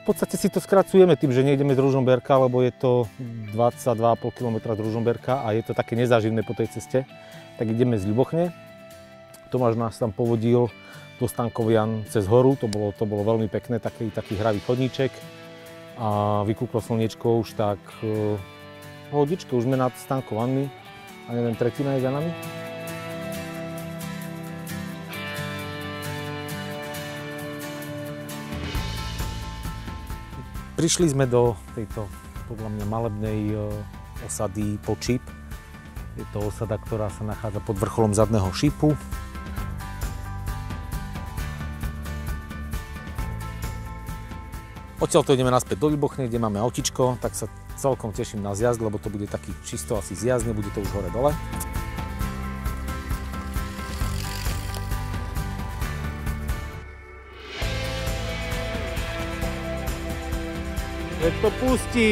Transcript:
podstate si to skracujeme tým, že nejdeme z Ružomberka, lebo je to 22,5 km z Ružomberka a je to také nezáživné po tej ceste. Tak ideme z Ľubochne. Tomáš nás tam povodil do Stankovian cez horu, to bolo veľmi pekné, taký hravý chodníček. A vykúklo slniečko už tak hodičke, už sme nad Stankovanmi a neviem, tretina je za nami. Prišli sme do tejto, podľa mňa, malebnej osady Počíp. Je to osada, ktorá sa nachádza pod vrcholom Zadného Šípu. Odtiaľto ideme naspäť do Ľubochne, kde máme autičko, tak sa celkom teším na zjazd, lebo to bude taký čisto asi zjazd, nebude to už hore-dole. Veď to pustí!